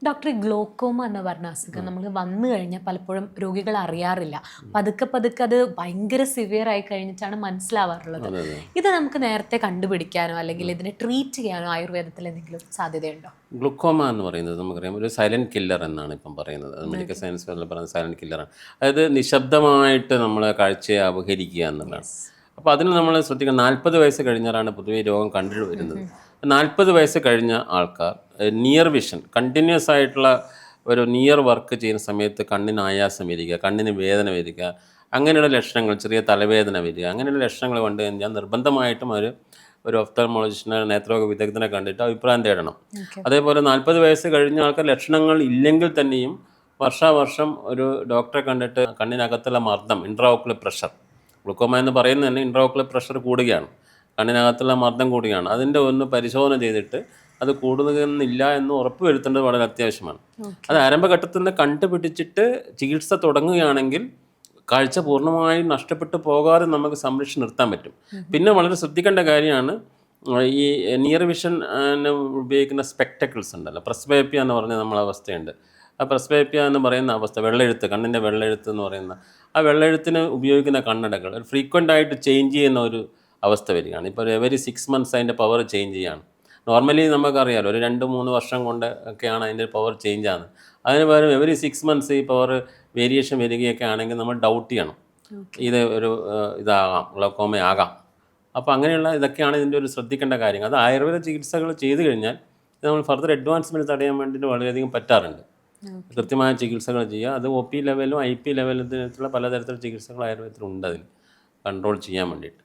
Doctor, glaucoma എന്ന് പറഞ്ഞ അസുഖം നമ്മൾ വന്നു കഴിഞ്ഞാൽ പലപ്പോഴും രോഗികൾ അറിയാറില്ല. പതുക്കെ പതുക്കെ അത് ഭയങ്കര സിവിയർ ആയി കഴിഞ്ഞിട്ടാണ് മനസ്സിലാവാറുള്ളത്. ഇത് നമുക്ക് നേരത്തെ കണ്ടുപിടിക്കാനോ അല്ലെങ്കിൽ ഇതിനെ ട്രീറ്റ് ചെയ്യാനോ ആയുർവേദത്തിൽ എന്തെങ്കിലും സാധ്യതയുണ്ടോ? ഗ്ലുക്കോമ എന്ന് പറയുന്നത് നമുക്കറിയാം ഒരു സൈലൻറ്റ് കില്ലർ എന്നാണ് ഇപ്പം പറയുന്നത്. അത് മെഡിക്കൽ സയൻസ് പറയുന്നത് സൈലൻറ്റ് കില്ലറാണ്. അതായത് നിശബ്ദമായിട്ട് നമ്മളെ കാഴ്ചയെ അപഹരിക്കുക എന്നുള്ളതാണ്. അപ്പോൾ അതിന് നമ്മൾ ശ്രദ്ധിക്കണം. 40 വയസ്സ് കഴിഞ്ഞാലാണ് പൊതുവെ രോഗം കണ്ടുവരുന്നത്. 40 വയസ്സ് കഴിഞ്ഞ ആൾക്കാർ നിയർ വിഷൻ കണ്ടിന്യൂസ് ആയിട്ടുള്ള ഒരു നിയർ വർക്ക് ചെയ്യുന്ന സമയത്ത് കണ്ണിന് ആയാസം വരിക, കണ്ണിന് വേദന വരിക, അങ്ങനെയുള്ള ലക്ഷണങ്ങൾ, ചെറിയ തലവേദന വരിക, അങ്ങനെയുള്ള ലക്ഷണങ്ങൾ കണ്ടു കഴിഞ്ഞാൽ നിർബന്ധമായിട്ടും ഒരു ഒഫ്താൽമോളജിസ്റ്റിനെ, നേത്രരോഗ വിദഗ്ധനെ കണ്ടിട്ട് അഭിപ്രായം തേടണം. അതേപോലെ 40 വയസ്സ് കഴിഞ്ഞ ആൾക്കാർ ലക്ഷണങ്ങൾ ഇല്ലെങ്കിൽ തന്നെയും വർഷാവർഷം ഒരു ഡോക്ടറെ കണ്ടിട്ട് കണ്ണിനകത്തുള്ള മർദ്ദം, ഇൻട്രാഓക്കുലർ പ്രഷർ, ഗ്ലുക്കോമ എന്ന് പറയുന്നത് തന്നെ ഇൻട്രാഓക്കുലർ പ്രഷർ കൂടുകയാണ്, കണ്ണിനകത്തുള്ള മർദ്ദം കൂടുകയാണ്. അതിൻ്റെ ഒന്ന് പരിശോധന ചെയ്തിട്ട് അത് കൂടുന്നില്ല എന്ന് ഉറപ്പ് വരുത്തേണ്ടത് വളരെ അത്യാവശ്യമാണ്. അത് ആരംഭഘട്ടത്തിൽ നിന്ന് കണ്ടുപിടിച്ചിട്ട് ചികിത്സ തുടങ്ങുകയാണെങ്കിൽ കാഴ്ച പൂർണ്ണമായും നഷ്ടപ്പെട്ടു പോകാതെ നമുക്ക് സംരക്ഷിച്ച് നിർത്താൻ പറ്റും. പിന്നെ വളരെ ശ്രദ്ധിക്കേണ്ട കാര്യമാണ് ഈ നിയർ വിഷൻ ഉപയോഗിക്കുന്ന സ്പെക്ടക്കിൾസ് ഉണ്ടല്ലോ, പ്രസ്ബയോപ്പിയ എന്ന് പറഞ്ഞ നമ്മളെ അവസ്ഥയുണ്ട്. ആ പ്രസ്ബയോപ്പിയ എന്ന് പറയുന്ന അവസ്ഥ, വെള്ളെഴുത്ത്, കണ്ണിൻ്റെ വെള്ളെഴുത്ത് എന്ന് പറയുന്ന ആ വെള്ളെഴുത്തിന് ഉപയോഗിക്കുന്ന കണ്ണടകൾ ഫ്രീക്വൻ്റ് ആയിട്ട് ചേഞ്ച് ചെയ്യുന്ന ഒരു അവസ്ഥ വരികയാണ്. ഇപ്പോൾ എവരി 6 months അതിൻ്റെ പവർ ചേഞ്ച് ചെയ്യുകയാണ്. നോർമലി നമുക്കറിയാമല്ലോ ഒരു 2-3 വർഷം കൊണ്ട് ഒക്കെയാണ് അതിൻ്റെ പവർ ചേഞ്ച് ആകുന്നത്. അതിന് പകരം എവരി 6 months ഈ പവർ വേരിയേഷൻ വരികയൊക്കെ ആണെങ്കിൽ നമ്മൾ ഡൗട്ട് ചെയ്യണം, ഇത് ഒരു ഇതാകാം, ഗ്ലോക്കോമ ആകാം. അപ്പോൾ അങ്ങനെയുള്ള ഇതൊക്കെയാണ് ഇതിൻ്റെ ഒരു ശ്രദ്ധിക്കേണ്ട കാര്യങ്ങൾ. അത് ആയുർവേദ ചികിത്സകൾ ചെയ്തു കഴിഞ്ഞാൽ ഇത് നമ്മൾ ഫർദർ അഡ്വാൻസ്മെൻറ്റ് തടയാൻ വേണ്ടിയിട്ട് വളരെയധികം പറ്റാറുണ്ട്. കൃത്യമായ ചികിത്സകൾ ചെയ്യുക. അത് OP ലെവലും IP ലെവലും പലതരത്തിലുള്ള ചികിത്സകൾ ആയുർവേദത്തിലുണ്ട് അതിന് കൺട്രോൾ ചെയ്യാൻ വേണ്ടിയിട്ട്.